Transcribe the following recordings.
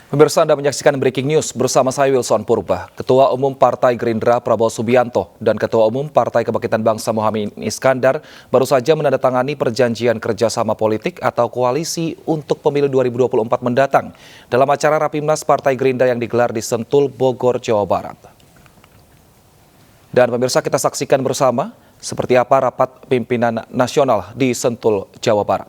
Pemirsa, Anda menyaksikan Breaking News bersama saya Wilson Purba. Ketua Umum Partai Gerindra Prabowo Subianto dan Ketua Umum Partai Kebangkitan Bangsa Muhaimin Iskandar baru saja menandatangani perjanjian kerjasama politik atau koalisi untuk pemilu 2024 mendatang dalam acara Rapimnas Partai Gerindra yang digelar di Sentul, Bogor, Jawa Barat. Dan pemirsa, kita saksikan bersama seperti apa rapat pimpinan nasional di Sentul, Jawa Barat.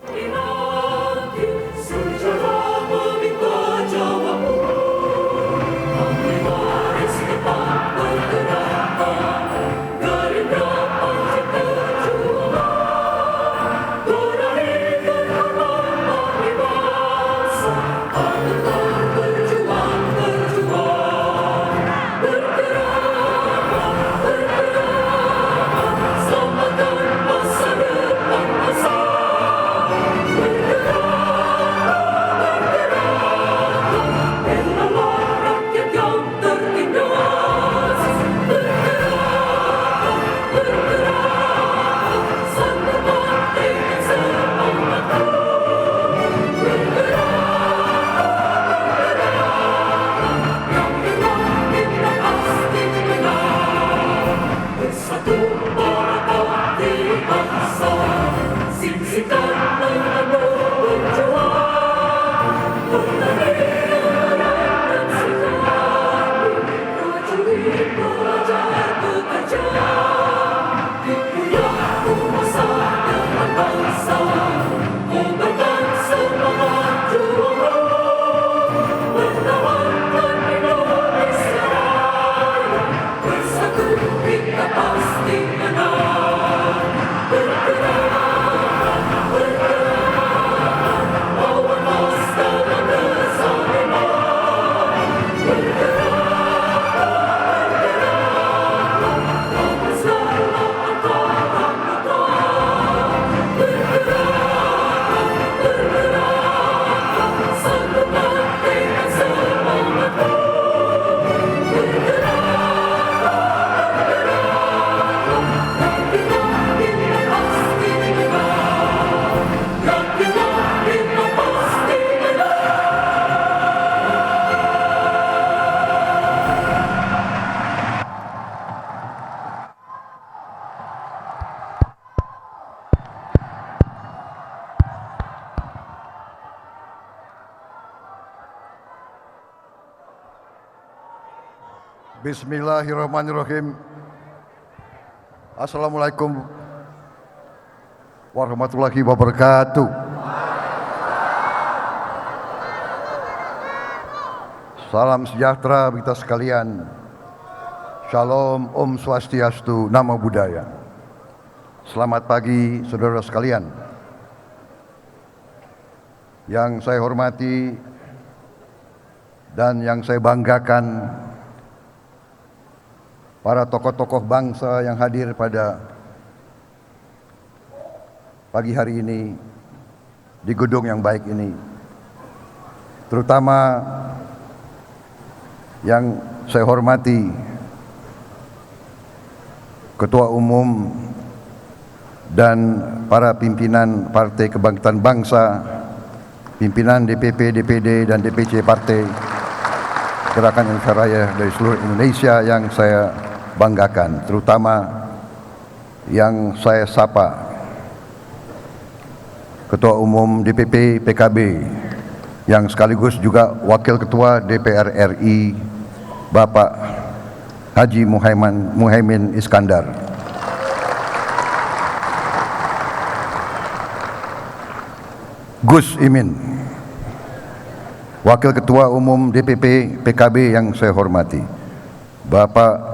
Bismillahirrahmanirrahim. Assalamualaikum warahmatullahi wabarakatuh. Salam sejahtera kita sekalian. Shalom, Om Swastiastu, Namo Buddhaya. Selamat pagi saudara sekalian. Yang saya hormati dan yang saya banggakan, para tokoh-tokoh bangsa yang hadir pada pagi hari ini di gedung yang baik ini, terutama yang saya hormati Ketua Umum dan para pimpinan Partai Kebangkitan Bangsa, pimpinan DPP, DPD, dan DPC Partai Gerakan Indonesia Raya dari seluruh Indonesia yang saya banggakan, terutama yang saya sapa Ketua Umum DPP PKB yang sekaligus juga Wakil Ketua DPR RI, Bapak Haji Muhaimin Iskandar. Gus Imin, Wakil Ketua Umum DPP PKB yang saya hormati, Bapak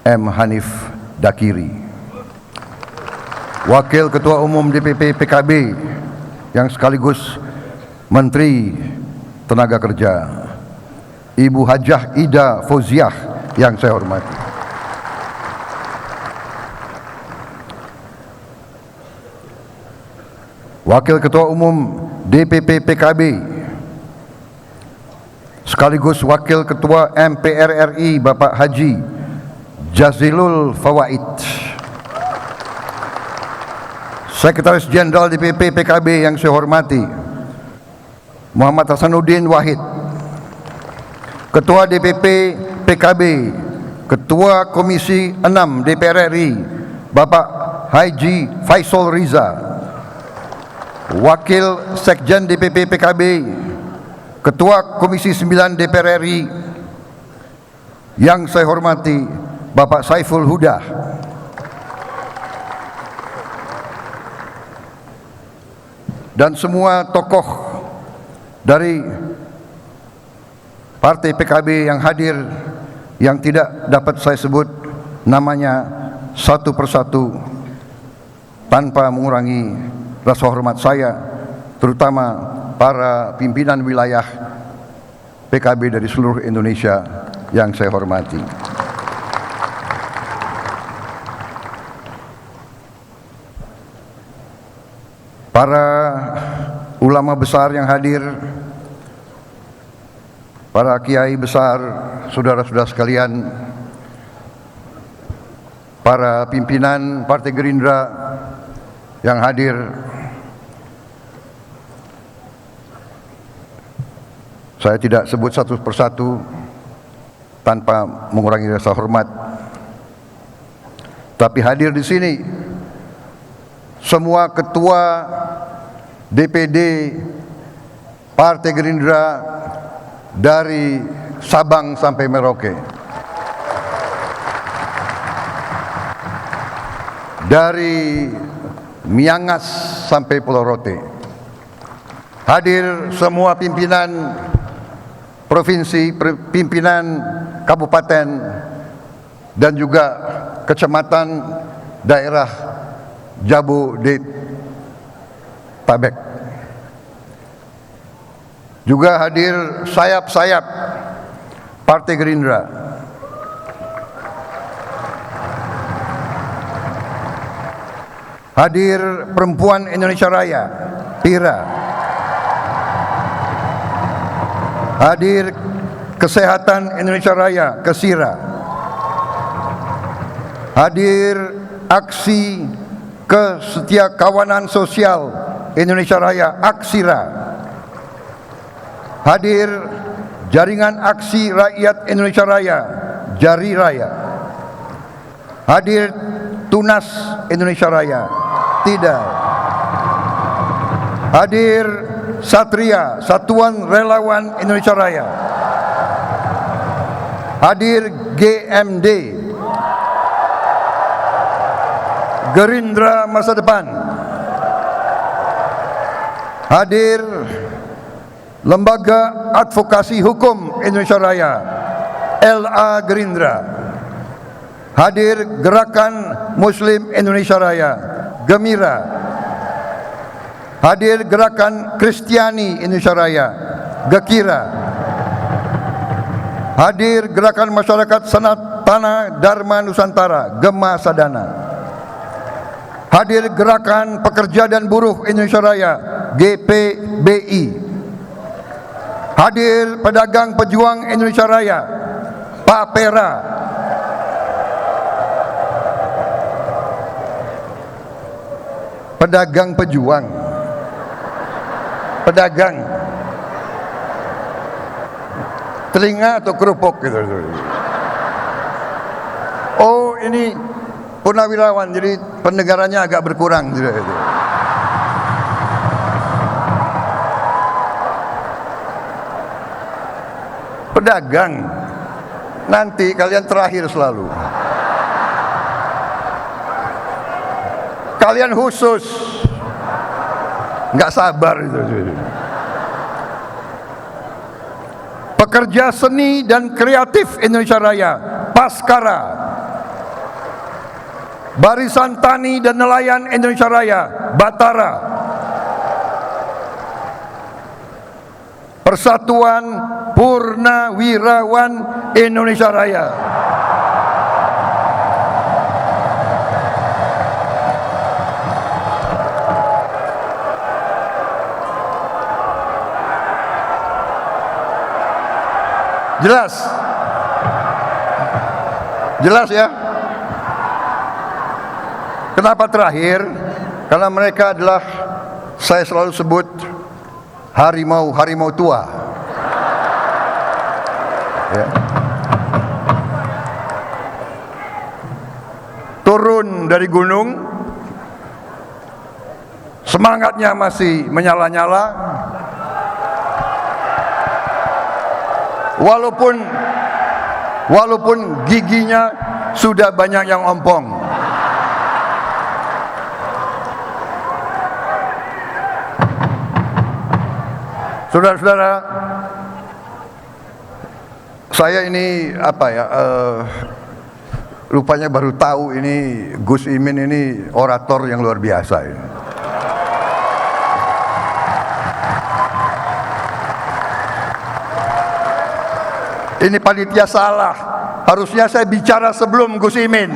M. Hanif Dakiri, Wakil Ketua Umum DPP PKB yang sekaligus Menteri Tenaga Kerja, Ibu Hajah Ida Fauziah yang saya hormati, Wakil Ketua Umum DPP PKB sekaligus Wakil Ketua MPR RI, Bapak Haji Jazilul Fawaid, Sekretaris Jenderal DPP PKB yang saya hormati, Muhammad Hasanuddin Wahid, Ketua DPP PKB, Ketua Komisi 6 DPR RI, Bapak Haji Faisal Riza, Wakil Sekjen DPP PKB, Ketua Komisi 9 DPR RI, yang saya hormati Bapak Saiful Huda, dan semua tokoh dari Partai PKB yang hadir, yang tidak dapat saya sebut namanya satu persatu tanpa mengurangi rasa hormat saya, terutama para pimpinan wilayah PKB dari seluruh Indonesia yang saya hormati. Para ulama besar yang hadir, para kiai besar, saudara-saudara sekalian, para pimpinan Partai Gerindra yang hadir, saya tidak sebut satu persatu tanpa mengurangi rasa hormat, tapi hadir di sini semua ketua DPD Partai Gerindra dari Sabang sampai Merauke, dari Miangas sampai Pulau Rote, hadir semua pimpinan provinsi, pimpinan kabupaten, dan juga kecamatan daerah Jabodetabek. Juga hadir sayap-sayap Partai Gerindra, hadir Perempuan Indonesia Raya, PIRA, hadir Kesehatan Indonesia Raya, KESIRA, hadir Aksi Kesetiakawanan Sosial Indonesia Raya, AKSIRA, hadir Jaringan Aksi Rakyat Indonesia Raya, JARI Raya, hadir Tunas Indonesia Raya, TIDA, hadir Satria, Satuan Relawan Indonesia Raya, hadir GMD, Gerindra Masa Depan, hadir Lembaga Advokasi Hukum Indonesia Raya, LA Gerindra, hadir Gerakan Muslim Indonesia Raya, GEMIRA, hadir Gerakan Kristiani Indonesia Raya, GEKIRA, hadir Gerakan Masyarakat Sanatana Dharma Nusantara, GEMA Sadana, hadir Gerakan Pekerja dan Buruh Indonesia Raya, GPBI, hadir Pedagang Pejuang Indonesia Raya, PAPERA, pedagang pejuang, pedagang telinga atau kerupuk gitu. Oh, ini purnawirawan, jadi pendengarannya agak berkurang gitu. Pedagang, nanti kalian terakhir selalu. Kalian khusus, nggak sabar itu. Pekerja seni dan kreatif Indonesia Raya, Paskara, Barisan Tani dan Nelayan Indonesia Raya, Batara, Persatuan Purnawirawan Indonesia Raya, jelas? Jelas ya? Kenapa terakhir? Karena mereka adalah, saya selalu sebut, harimau-harimau tua. Ya. Turun dari gunung, semangatnya masih menyala-nyala, walaupun giginya sudah banyak yang ompong. Saudara-saudara, saya ini rupanya baru tahu ini Gus Imin ini orator yang luar biasa ini. Ini panitia salah. Harusnya saya bicara sebelum Gus Imin.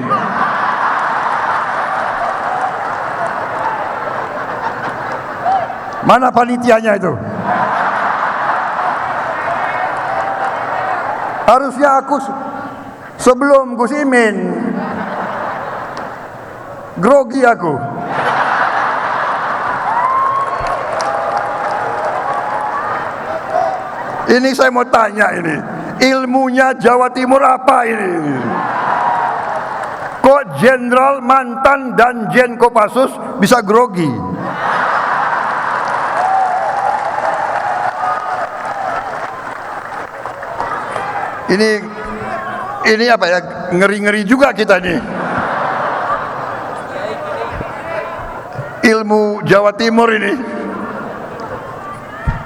Mana panitianya itu? Harusnya aku sebelum Gus Imin. Grogi aku. Ini saya mau tanya ini. Ilmunya Jawa Timur apa ini? Kok Jenderal mantan Danjen Kopassus bisa grogi? Ini apa ya, ngeri-ngeri juga kita nih. Ilmu Jawa Timur ini,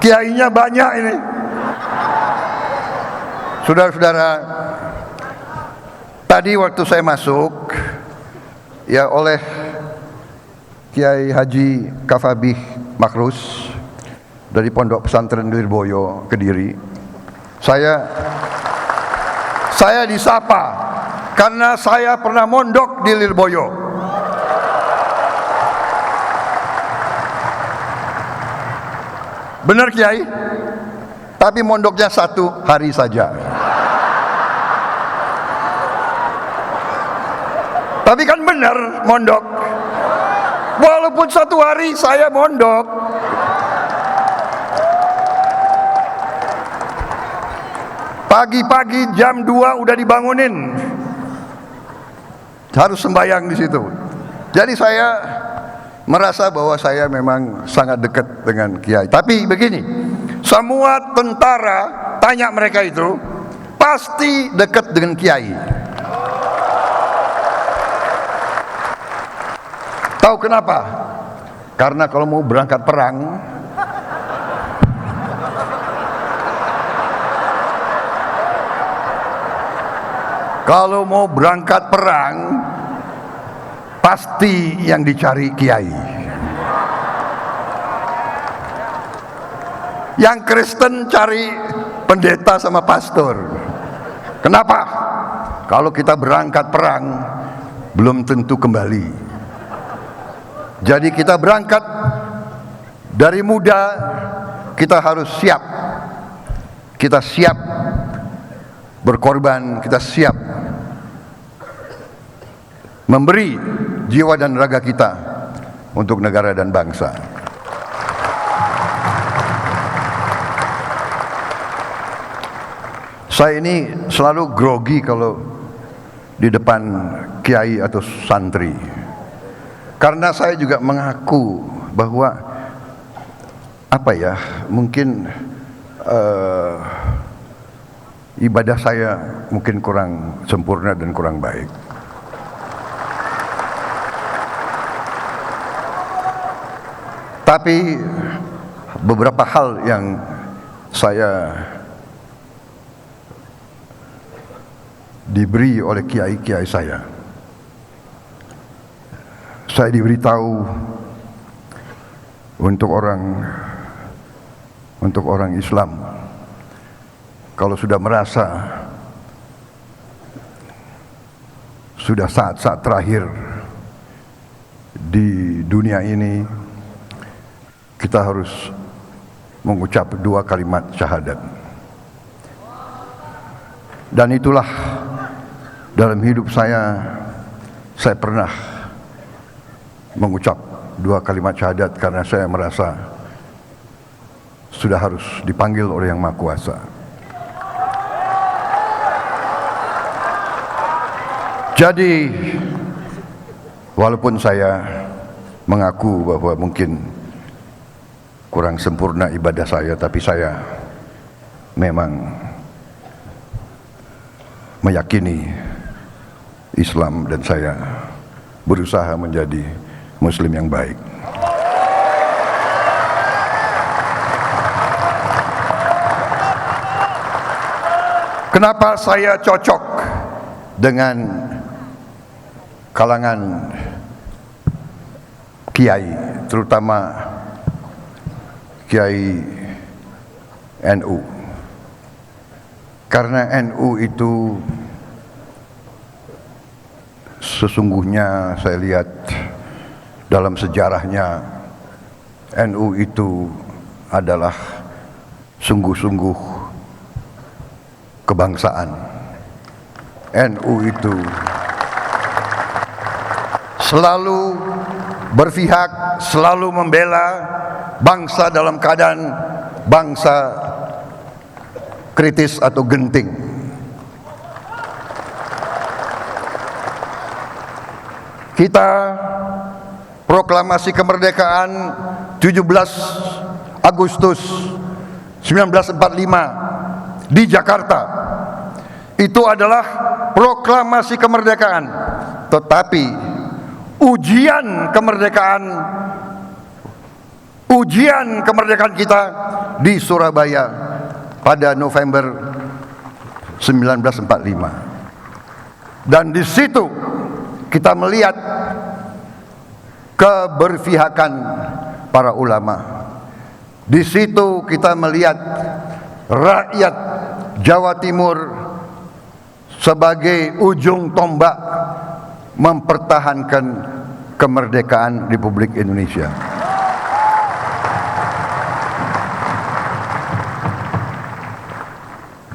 kiainya banyak ini. Saudara-saudara, tadi waktu saya masuk ya oleh Kiai Haji Kafabih Makrus dari Pondok Pesantren Lirboyo Kediri, saya disapa karena saya pernah mondok di Lirboyo. Benar Kiai? Tapi mondoknya 1 hari saja. Tapi kan benar mondok. Walaupun 1 hari saya mondok. Pagi-pagi jam 2 udah dibangunin. Harus sembahyang di situ. Jadi saya merasa bahwa saya memang sangat dekat dengan Kiai. Tapi begini, semua tentara tanya mereka itu pasti dekat dengan Kiai. Tahu kenapa? Karena kalau mau berangkat perang, pasti yang dicari Kiai. Yang Kristen cari pendeta sama pastor. Kenapa? Kalau kita berangkat perang, belum tentu kembali. Jadi kita berangkat dari muda, kita harus siap. Kita siap berkorban, kita siap memberi jiwa dan raga kita untuk negara dan bangsa. Saya ini selalu grogi kalau di depan kiai atau santri, karena saya juga mengaku bahwa mungkin ibadah saya mungkin kurang sempurna dan kurang baik. Tapi beberapa hal yang saya diberi oleh kiai-kiai saya diberitahu untuk orang Islam, kalau sudah merasa sudah saat-saat terakhir di dunia ini, kita harus mengucap 2 kalimat syahadat. Dan itulah dalam hidup saya pernah mengucap 2 kalimat syahadat karena saya merasa sudah harus dipanggil oleh Yang Maha Kuasa. Jadi walaupun saya mengaku bahwa mungkin kurang sempurna ibadah saya, tapi saya memang meyakini Islam dan saya berusaha menjadi Muslim yang baik. Kenapa saya cocok dengan kalangan kiai, terutama kiai NU? Karena NU itu sesungguhnya saya lihat dalam sejarahnya, NU itu adalah sungguh-sungguh kebangsaan. NU itu selalu berpihak, selalu membela bangsa dalam keadaan bangsa kritis atau genting. Kita proklamasi kemerdekaan 17 Agustus 1945 di Jakarta. Itu adalah proklamasi kemerdekaan. Tetapi ujian kemerdekaan kita di Surabaya pada November 1945. Dan di situ kita melihat keberpihakan para ulama. Di situ kita melihat rakyat Jawa Timur sebagai ujung tombak mempertahankan kemerdekaan Republik Indonesia.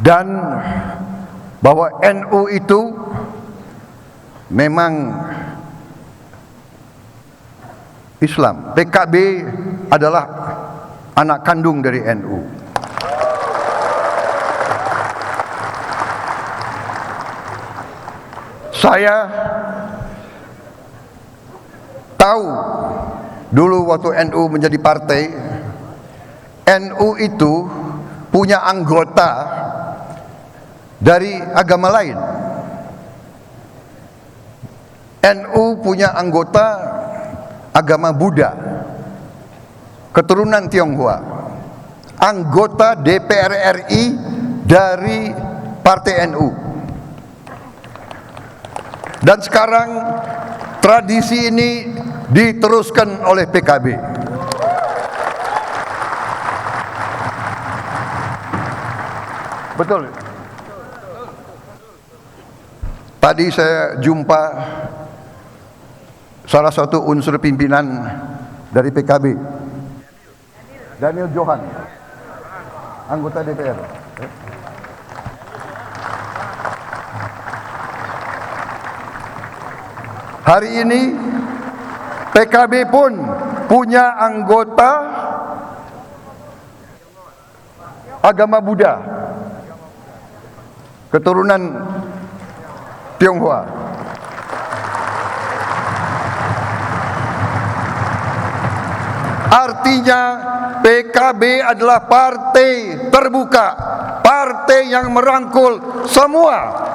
Dan bahwa NU itu memang Islam. PKB adalah anak kandung dari NU. Saya tahu dulu waktu NU menjadi partai, NU itu punya anggota dari agama lain. NU punya anggota agama Buddha, keturunan Tionghoa, anggota DPR RI dari Partai NU. Dan sekarang tradisi ini diteruskan oleh PKB. Betul. Tadi saya jumpa salah satu unsur pimpinan dari PKB, Daniel Johan, anggota DPR. Hari ini PKB pun punya anggota agama Buddha, keturunan Tionghoa. Artinya PKB adalah partai terbuka, partai yang merangkul semua.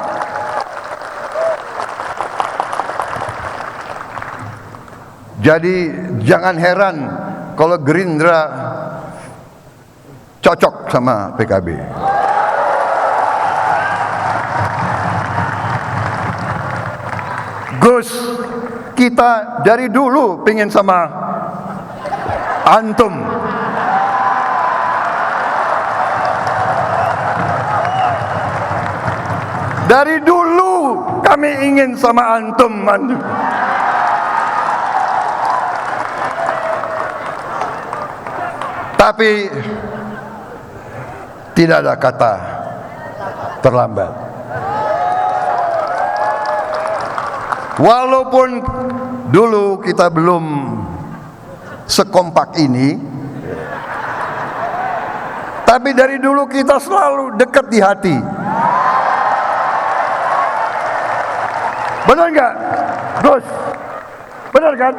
Jadi jangan heran kalau Gerindra cocok sama PKB. Gus, kita dari dulu pengen sama antum. Dari dulu kami ingin sama antum. Tapi tidak ada kata terlambat. Walaupun dulu kita belum sekompak ini, tapi dari dulu kita selalu dekat di hati. Benar nggak, Gus? Benar kan?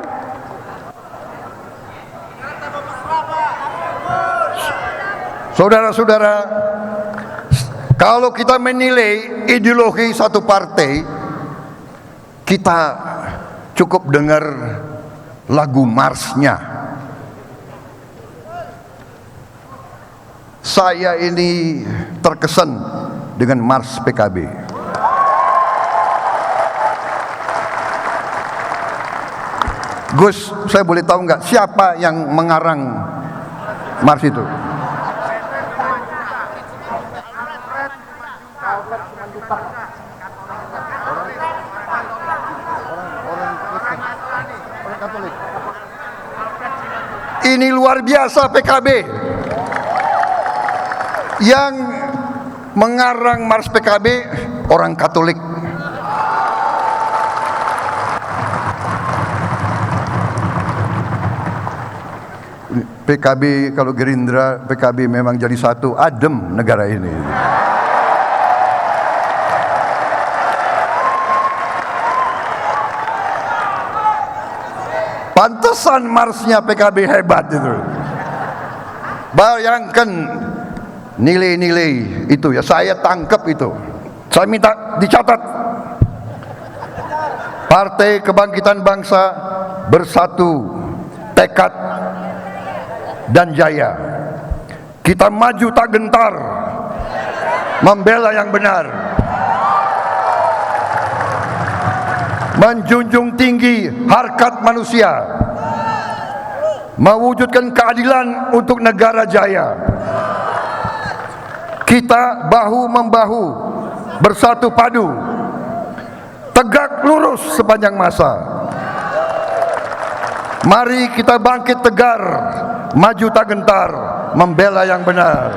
Saudara-saudara, kalau kita menilai ideologi satu partai, kita cukup dengar lagu marsnya. Saya ini terkesan dengan mars PKB. Gus, saya boleh tahu nggak siapa yang mengarang mars itu? Ini luar biasa PKB. Yang mengarang mars PKB orang Katolik. PKB kalau Gerindra, PKB memang jadi satu, adem negara ini. Pantesan marsnya PKB hebat itu. Bayangkan nilai-nilai itu ya, saya tangkap itu. Saya minta dicatat. Partai Kebangkitan Bangsa bersatu, tekad dan jaya. Kita maju tak gentar, membela yang benar, menjunjung tinggi harkat manusia, mewujudkan keadilan untuk negara jaya. Kita bahu-membahu, bersatu padu, tegak lurus sepanjang masa. Mari kita bangkit tegar, maju tak gentar, membela yang benar.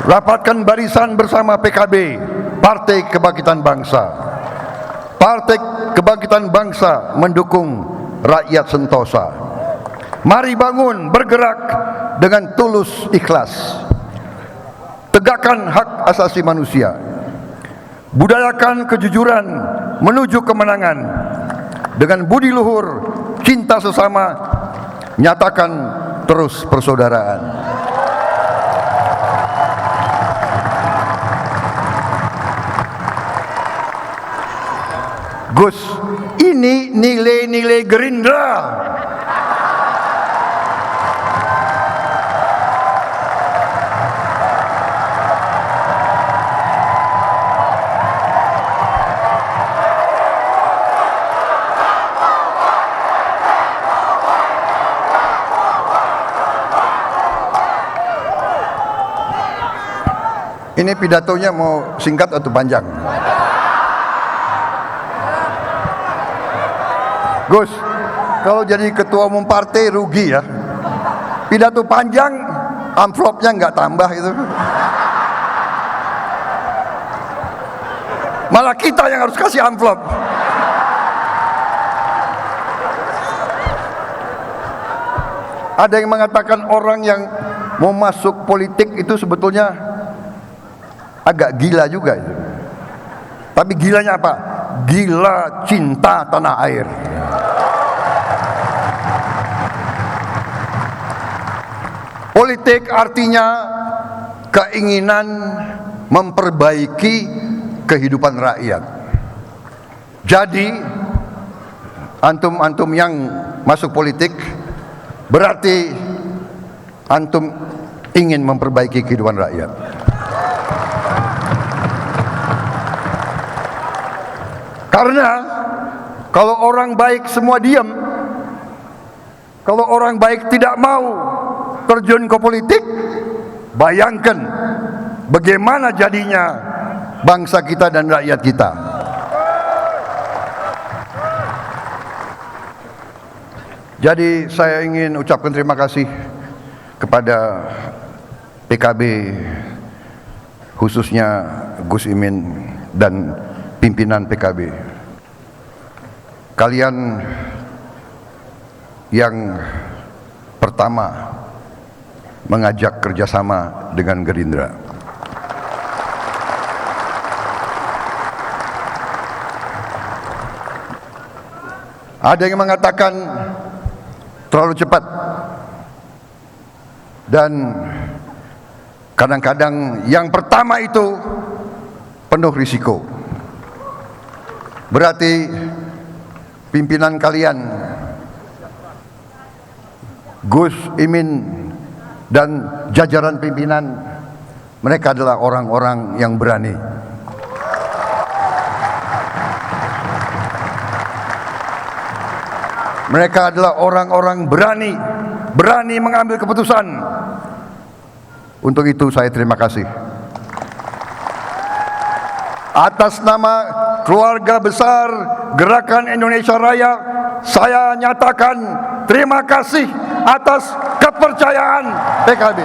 Rapatkan barisan bersama PKB, Partai Kebangkitan Bangsa. Partai Kebangkitan Bangsa mendukung rakyat sentosa. Mari bangun, bergerak dengan tulus ikhlas. Tegakkan hak asasi manusia. Budayakan kejujuran menuju kemenangan. Dengan budi luhur, cinta sesama, nyatakan terus persaudaraan. Gus, ini nilai-nilai Gerindra. Ini pidatonya mau singkat atau panjang? Gus, kalau jadi ketua umum partai rugi ya. Pidato panjang, amplopnya nggak tambah itu. Malah kita yang harus kasih amplop. Ada yang mengatakan orang yang mau masuk politik itu sebetulnya agak gila juga itu. Tapi gilanya apa? Gila cinta tanah air. Politik artinya keinginan memperbaiki kehidupan rakyat. Jadi antum-antum yang masuk politik berarti antum ingin memperbaiki kehidupan rakyat. Karena kalau orang baik semua diam, kalau orang baik tidak mau terjun ke politik, bayangkan bagaimana jadinya bangsa kita dan rakyat kita. Jadi saya ingin ucapkan terima kasih kepada PKB, khususnya Gus Imin dan pimpinan PKB. Kalian yang pertama mengajak kerjasama dengan Gerindra. Ada yang mengatakan terlalu cepat. Dan kadang-kadang yang pertama itu penuh risiko. Berarti pimpinan kalian, Gus Imin dan jajaran pimpinan, mereka adalah orang-orang yang berani. Mereka adalah orang-orang berani, berani mengambil keputusan. Untuk itu saya terima kasih. Atas nama keluarga besar Gerakan Indonesia Raya, saya nyatakan terima kasih atas kepercayaan PKB.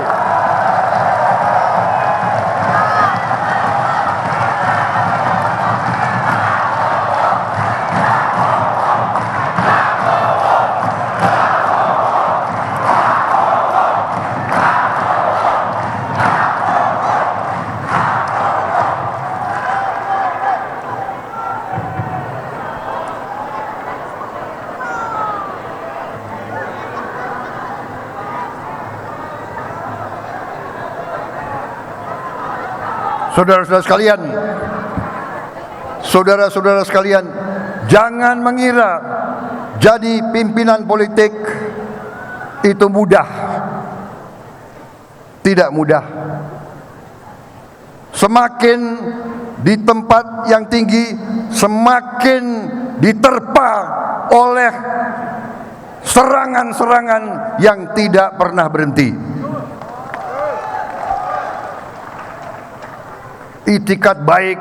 Saudara-saudara sekalian, saudara-saudara sekalian, jangan mengira jadi pimpinan politik itu mudah. Tidak mudah. Semakin di tempat yang tinggi, semakin diterpa oleh serangan-serangan yang tidak pernah berhenti. Itikat baik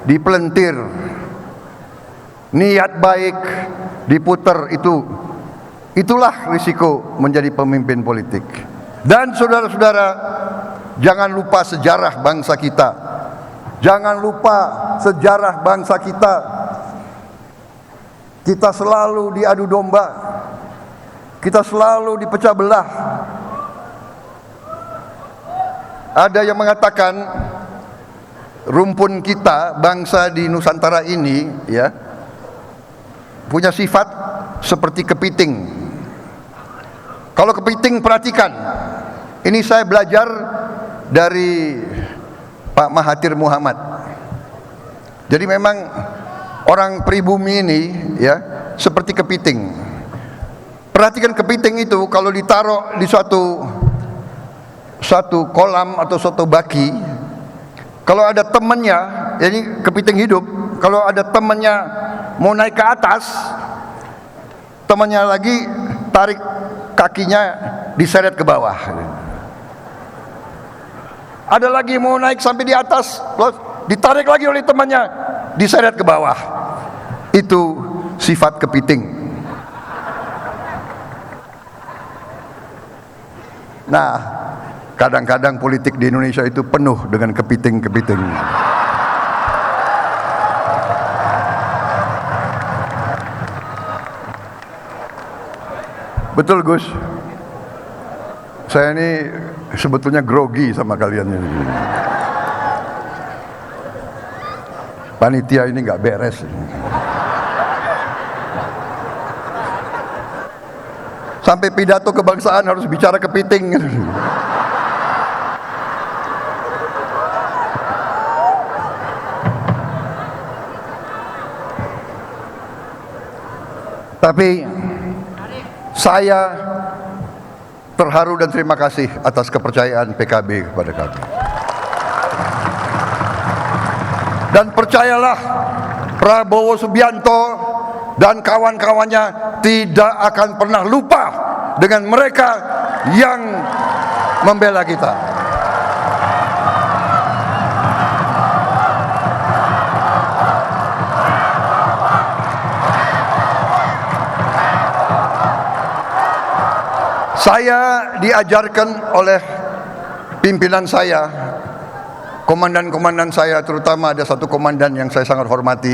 dipelentir, niat baik diputer, itulah risiko menjadi pemimpin politik. Dan saudara-saudara, jangan lupa sejarah bangsa kita. Jangan lupa sejarah bangsa kita. Kita selalu diadu domba. Kita selalu dipecah belah. Ada yang mengatakan rumpun kita, bangsa di Nusantara ini, ya, punya sifat seperti kepiting. Kalau kepiting, perhatikan, ini saya belajar dari Pak Mahathir Muhammad. Jadi memang orang pribumi ini, ya, seperti kepiting. Perhatikan kepiting itu kalau ditaruh di suatu kolam atau suatu baki. Kalau ada temannya, ini kepiting hidup, kalau ada temannya mau naik ke atas, temannya lagi tarik kakinya, diseret ke bawah. Ada lagi mau naik sampai di atas, ditarik lagi oleh temannya, diseret ke bawah. Itu sifat kepiting. Nah, kadang-kadang politik di Indonesia itu penuh dengan kepiting-kepiting. Betul, Gus. Saya ini sebetulnya grogi sama kalian ini. Panitia ini nggak beres. Sampai pidato kebangsaan harus bicara kepiting. Tapi saya terharu dan terima kasih atas kepercayaan PKB kepada kami. Dan percayalah, Prabowo Subianto dan kawan-kawannya tidak akan pernah lupa dengan mereka yang membela kita. Saya diajarkan oleh pimpinan saya, komandan-komandan saya, terutama ada satu komandan yang saya sangat hormati,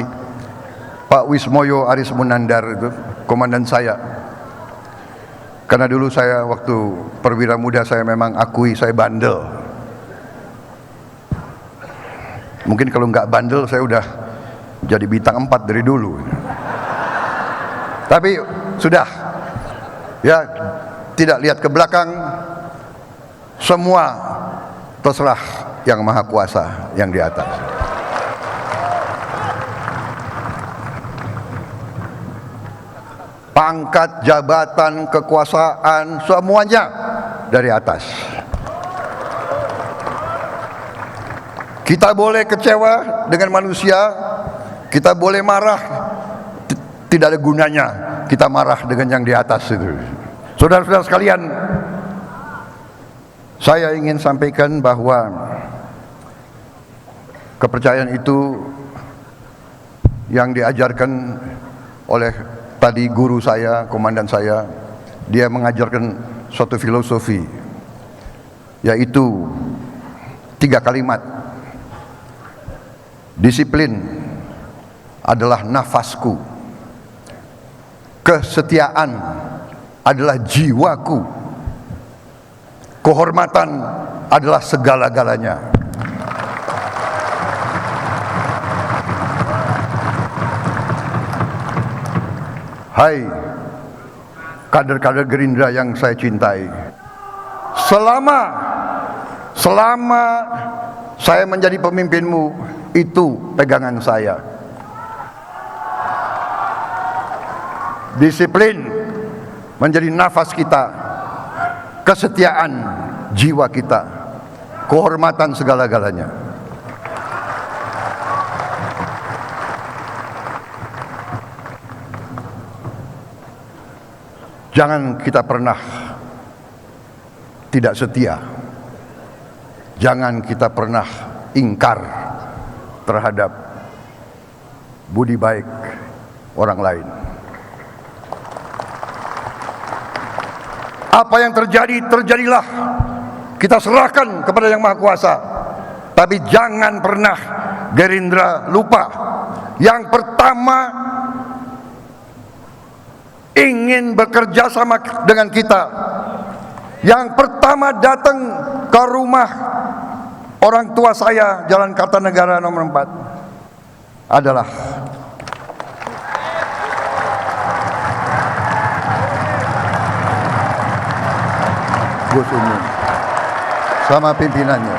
Pak Wismoyo Aris Munandar, itu komandan saya. Karena dulu saya waktu perwira muda saya memang akui saya bandel. Mungkin kalau nggak bandel saya udah jadi bintang 4 dari dulu. Tapi sudah, ya, tidak lihat ke belakang, semua terserah yang Maha Kuasa yang di atas. Pangkat, jabatan, kekuasaan, semuanya dari atas. Kita boleh kecewa dengan manusia, kita boleh marah, tidak ada gunanya kita marah dengan yang di atas itu. Saudara-saudara sekalian, saya ingin sampaikan bahwa kepercayaan itu yang diajarkan oleh tadi guru saya, komandan saya, dia mengajarkan suatu filosofi, yaitu 3 kalimat. Disiplin adalah nafasku, kesetiaan adalah jiwaku, kehormatan adalah segala-galanya. Hai kader-kader Gerindra yang saya cintai, selama saya menjadi pemimpinmu, itu pegangan saya. Disiplin menjadi nafas kita, kesetiaan jiwa kita, kehormatan segala-galanya. Jangan kita pernah tidak setia. Jangan kita pernah ingkar terhadap budi baik orang lain. Apa yang terjadi, terjadilah. Kita serahkan kepada Yang Maha Kuasa. Tapi jangan pernah Gerindra lupa. Yang pertama, ingin bekerja sama dengan kita. Yang pertama datang ke rumah orang tua saya, Jalan Kartanegara nomor 4, adalah Gus Imin sama pimpinannya.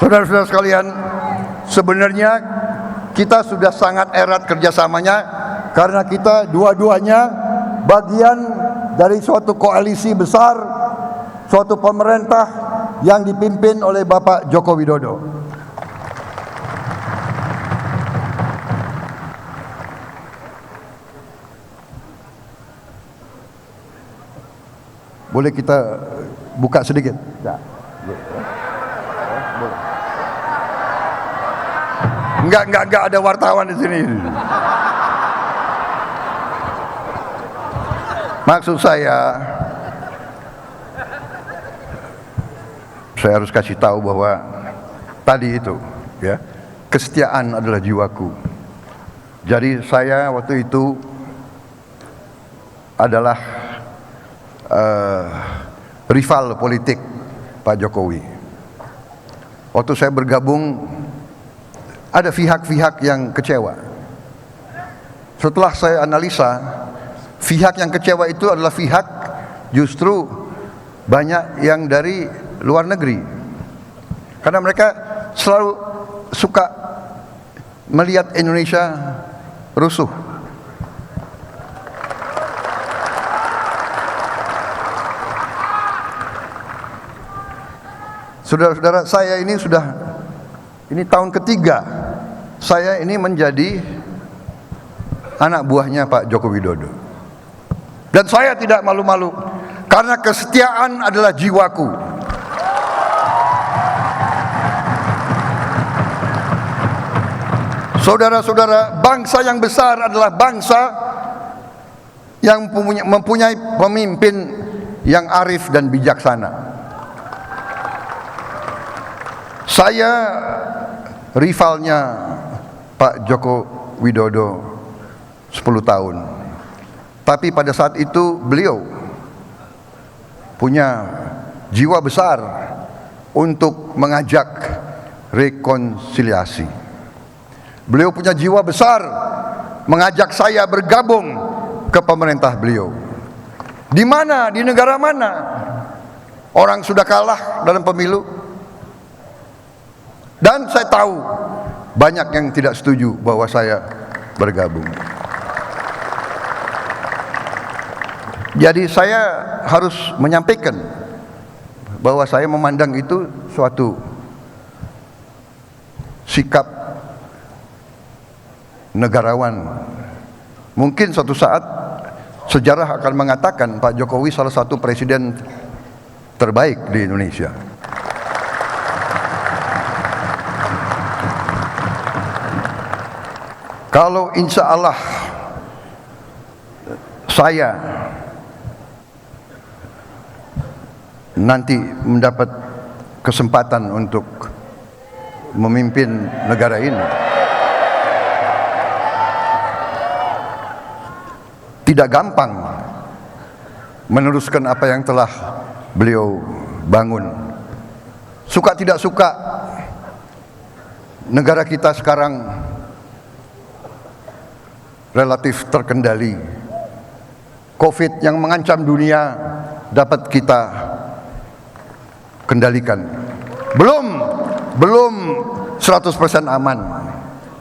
Saudara-saudara sekalian, sebenarnya kita sudah sangat erat kerjasamanya karena kita dua-duanya bagian dari suatu koalisi besar, suatu pemerintah yang dipimpin oleh Bapak Joko Widodo. Boleh kita buka sedikit? Ya. Enggak ada wartawan di sini. Maksud saya harus kasih tahu bahwa tadi itu, ya, kesetiaan adalah jiwaku. Jadi saya waktu itu adalah rival politik Pak Jokowi. Waktu saya bergabung, ada pihak-pihak yang kecewa. Setelah saya analisa, pihak yang kecewa itu adalah pihak justru banyak yang dari luar negeri. Karena mereka selalu suka melihat Indonesia rusuh. Saudara-saudara, saya ini tahun ketiga saya ini menjadi anak buahnya Pak Joko Widodo. Dan saya tidak malu-malu karena kesetiaan adalah jiwaku. Saudara-saudara, bangsa yang besar adalah bangsa yang mempunyai pemimpin yang arif dan bijaksana. Saya rivalnya Pak Joko Widodo 10 tahun. Tapi pada saat itu beliau punya jiwa besar untuk mengajak rekonsiliasi. Beliau punya jiwa besar mengajak saya bergabung ke pemerintah beliau. Di mana, di negara mana orang sudah kalah dalam pemilu? Dan saya tahu banyak yang tidak setuju bahwa saya bergabung. Jadi saya harus menyampaikan bahwa saya memandang itu suatu sikap negarawan. Mungkin suatu saat sejarah akan mengatakan Pak Jokowi salah satu presiden terbaik di Indonesia. Kalau insya Allah saya nanti mendapat kesempatan untuk memimpin negara ini, tidak gampang meneruskan apa yang telah beliau bangun. Suka tidak suka, negara kita sekarang relatif terkendali. Covid yang mengancam dunia dapat kita kendalikan. Belum 100% aman,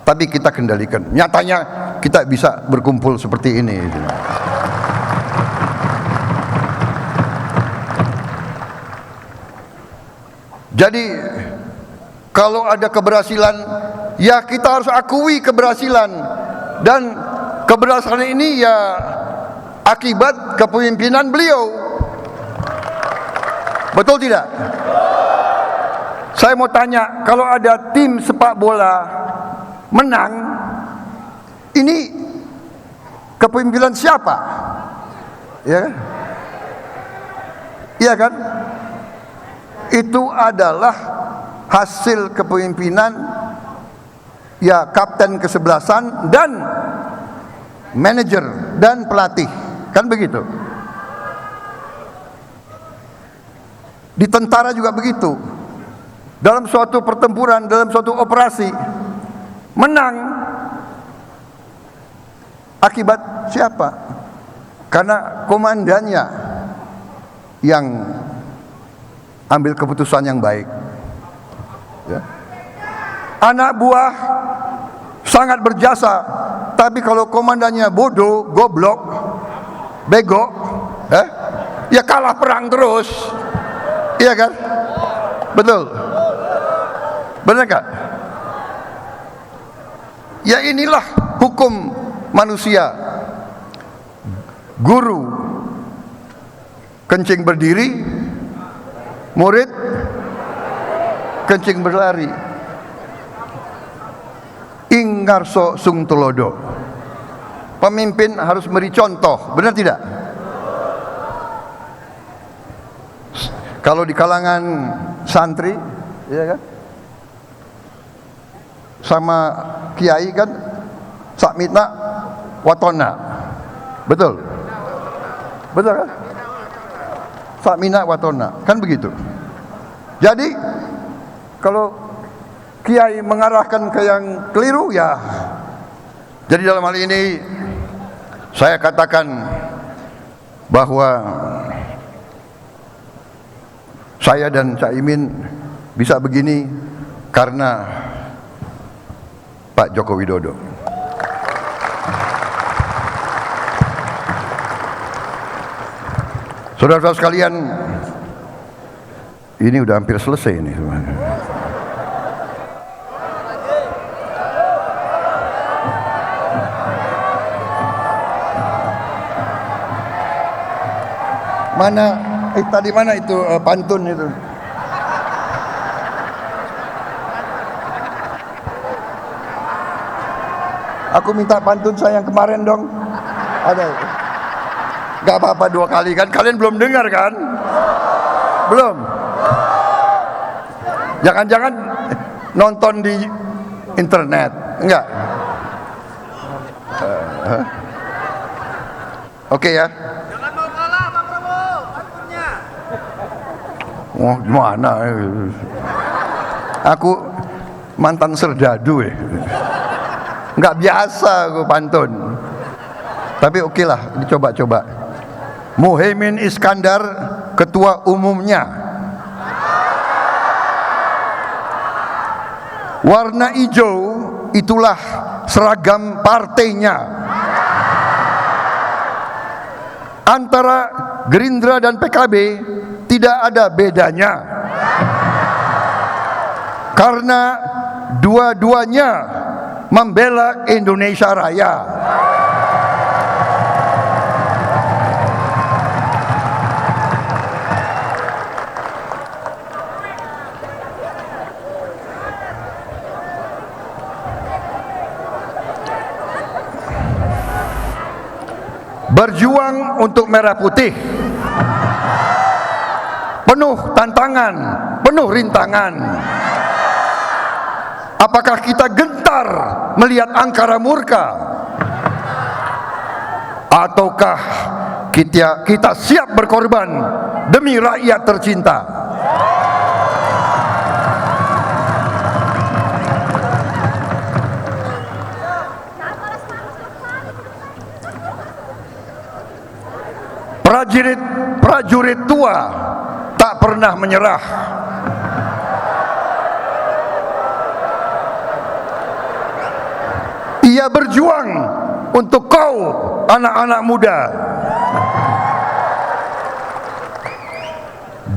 tapi kita kendalikan. Nyatanya kita bisa berkumpul seperti ini. Jadi kalau ada keberhasilan, ya kita harus akui keberhasilan. Dan keberhasilan ini ya akibat kepemimpinan beliau. Betul tidak? Saya mau tanya, kalau ada tim sepak bola menang, ini kepemimpinan siapa? Ya kan? Iya kan? Itu adalah hasil kepemimpinan ya kapten kesebelasan dan manajer dan pelatih, kan begitu. Di tentara juga begitu. Dalam suatu pertempuran, dalam suatu operasi, menang akibat siapa? Karena komandannya yang ambil keputusan yang baik. Ya. Anak buah sangat berjasa, tapi kalau komandannya bodoh, goblok, bego, ya kalah perang terus. Iya kan? Betul. Benar gak? Ya inilah hukum manusia. Guru kencing berdiri, murid kencing berlari. Ingarso sung tulodo. Pemimpin harus memberi contoh, benar tidak? Kalau di kalangan santri, ya kan, sama kiai kan, sakmina watona, betul, betul kan? Sakmina watona, kan begitu. Jadi kalau kiai mengarahkan ke yang keliru, ya. Jadi dalam hal ini saya katakan bahwa saya dan Cak Imin bisa begini karena Pak Joko Widodo. Saudara-saudara sekalian, ini udah hampir selesai ini semuanya. Mana tadi mana itu pantun itu? Aku minta pantun saya yang kemarin dong. Ada. Gak apa-apa 2 kali kan? Kalian belum dengar kan? Belum. Jangan-jangan nonton di internet? Enggak. Oke ya. Jangan mau kalah Pak Prabowo, pantunnya. Wah, gimana? Aku mantan serdadu ya. Nggak biasa aku pantun. Tapi oke lah, dicoba-coba. Muhaimin Iskandar, ketua umumnya. Warna hijau itulah seragam partainya. Antara Gerindra dan PKB tidak ada bedanya. Karena dua-duanya membela Indonesia Raya. Berjuang untuk merah putih, penuh tantangan, penuh rintangan. Apakah kita gentar melihat angkara murka, ataukah kita siap berkorban demi rakyat tercinta? Prajurit tua tak pernah menyerah. Ia berjuang untuk kau, anak-anak muda.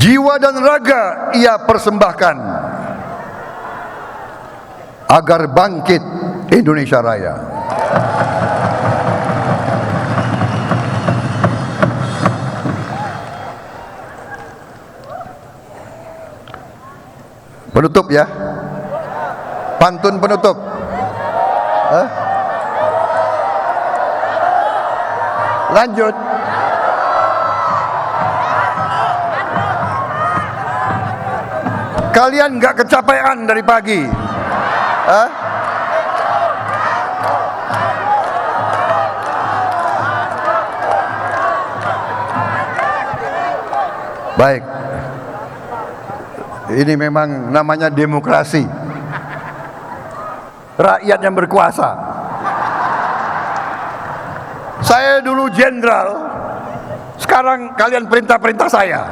Jiwa dan raga ia persembahkan agar bangkit Indonesia Raya. Penutup ya, pantun penutup. Lanjut. Kalian nggak kecapean dari pagi? Baik. Ini memang namanya demokrasi. Rakyat yang berkuasa. Saya dulu jenderal, sekarang kalian perintah-perintah saya.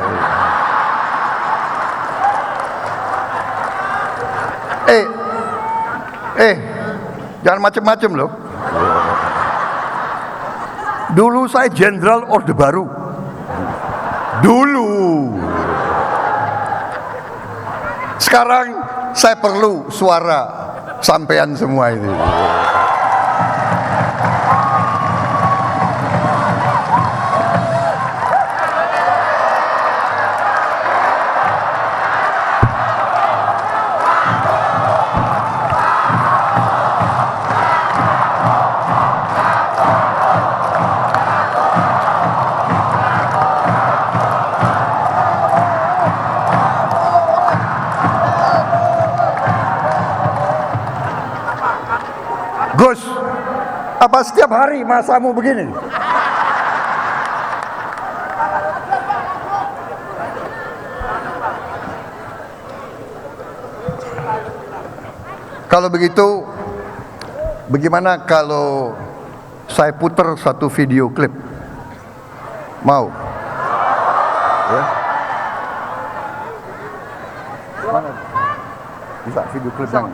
Jangan macem-macem loh. Dulu saya jenderal Orde Baru. Dulu. Sekarang saya perlu suara sampean semua ini. Gus, apa setiap hari masamu begini? Kalau begitu, bagaimana kalau saya putar satu video klip? Mau? Ya? Mana? Bisa video klip yang?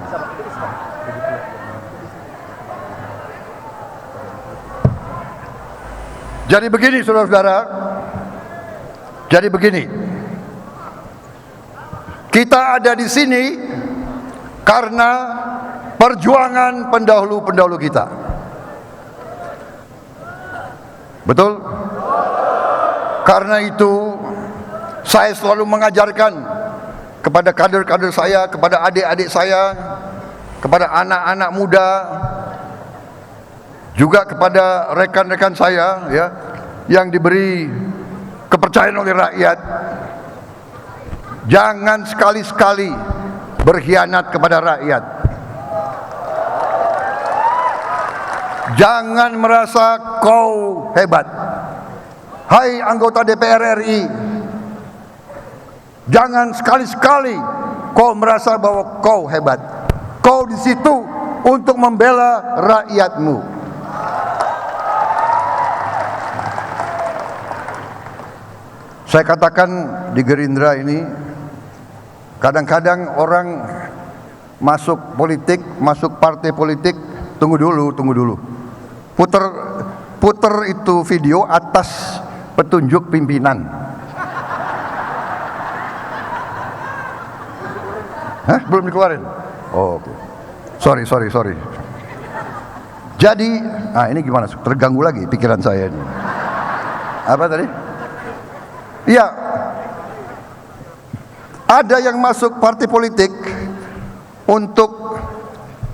Jadi begini saudara-saudara, jadi begini, kita ada di sini karena perjuangan pendahulu-pendahulu kita. Betul? Karena itu saya selalu mengajarkan kepada kader-kader saya, kepada adik-adik saya, kepada anak-anak muda, juga kepada rekan-rekan saya ya, yang diberi kepercayaan oleh rakyat, jangan sekali-sekali berkhianat kepada rakyat. Jangan merasa kau hebat. Hai anggota DPR RI, jangan sekali-sekali kau merasa bahwa kau hebat. Kau di situ untuk membela rakyatmu. Saya katakan di Gerindra ini, kadang-kadang orang masuk politik, masuk partai politik, tunggu dulu. Puter itu video atas petunjuk pimpinan. Hah? Belum dikeluarin? Oh, oke. Sorry. Jadi, ini gimana? Terganggu lagi pikiran saya ini. Apa tadi? Iya. Ada yang masuk partai politik untuk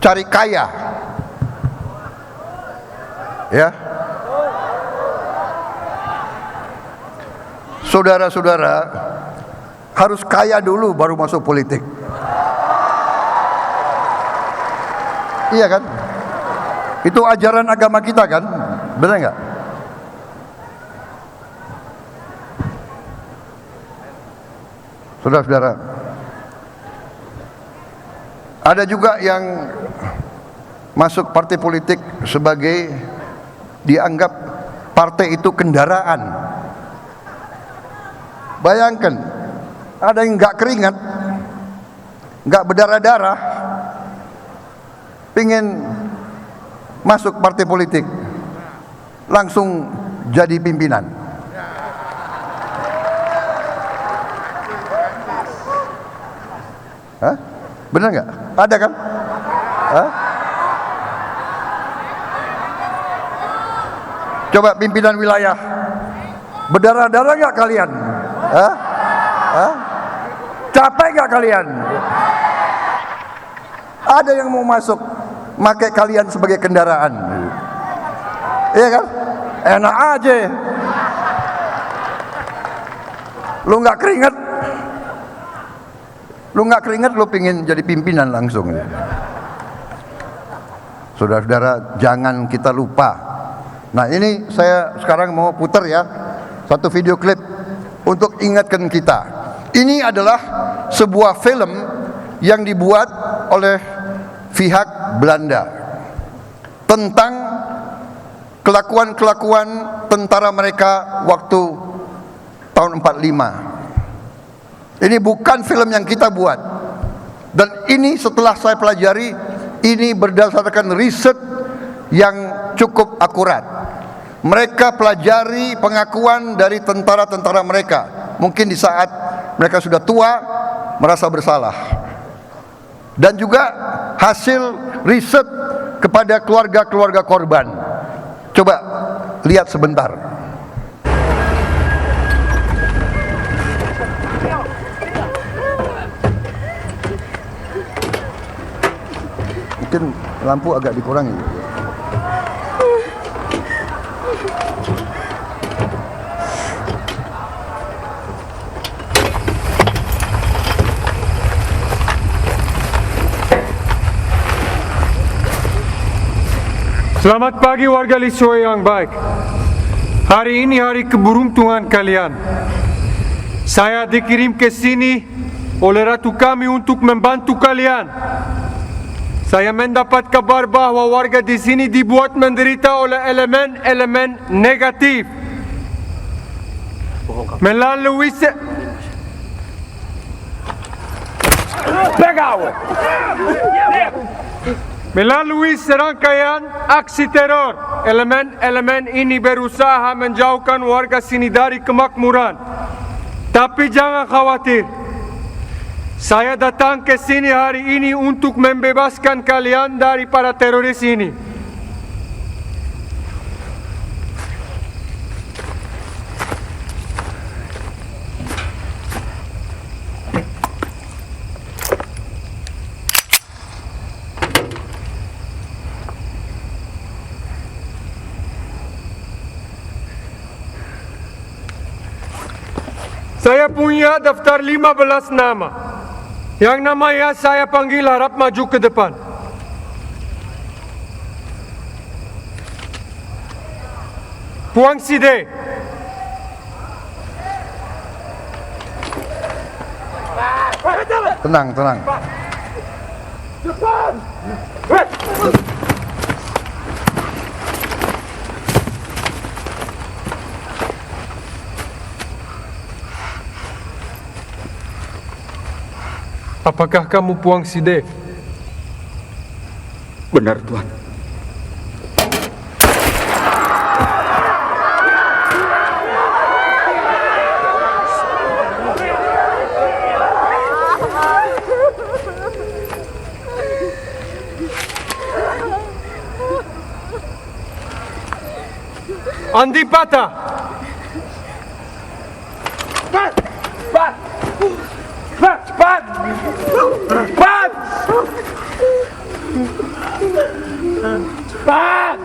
cari kaya. Ya. Saudara-saudara, harus kaya dulu baru masuk politik. Iya kan? Itu ajaran agama kita kan? Benar nggak? Saudara-saudara, ada juga yang masuk partai politik sebagai dianggap partai itu kendaraan. Bayangkan, ada yang nggak keringat, nggak berdarah-darah, pingin masuk partai politik, langsung jadi pimpinan. Hah? Benar nggak? Ada kan? Hah? Coba pimpinan wilayah, berdarah-darah nggak kalian? Hah? Hah? Capek nggak kalian? Ada yang mau masuk, pakai kalian sebagai kendaraan. Iya kan? Enak aja. Lu nggak keringat, lu pingin jadi pimpinan langsung. Saudara-saudara, jangan kita lupa. Nah, ini saya sekarang mau putar ya, satu video klip untuk ingatkan kita. Ini adalah sebuah film yang dibuat oleh pihak Belanda tentang kelakuan-kelakuan tentara mereka waktu tahun 45. Ini bukan film yang kita buat. Dan ini setelah saya pelajari, ini berdasarkan riset yang cukup akurat. Mereka pelajari pengakuan dari tentara-tentara mereka. Mungkin di saat mereka sudah tua, merasa bersalah. Dan juga hasil riset kepada keluarga-keluarga korban. Coba lihat sebentar. Mungkin lampu agak dikurangi. Selamat pagi warga Lisoe yang baik. Hari ini hari keberuntungan kalian. Saya dikirim ke sini oleh ratu kami untuk membantu kalian. Saya mendapat kabar bahwa warga di sini dibuat menderita oleh elemen-elemen negatif. Melalui serangkaian aksi teror, elemen-elemen ini berusaha menjauhkan warga sini dari kemakmuran. Tapi jangan khawatir. Saya datang ke sini hari ini untuk membebaskan kalian dari para teroris ini. Saya punya daftar 15 nama. Yang namanya saya panggil harap maju ke depan. Puang Side, Tenang, tenang. Apakah kamu Puang Side? Benar, Tuan. Andi Pata! Cepat!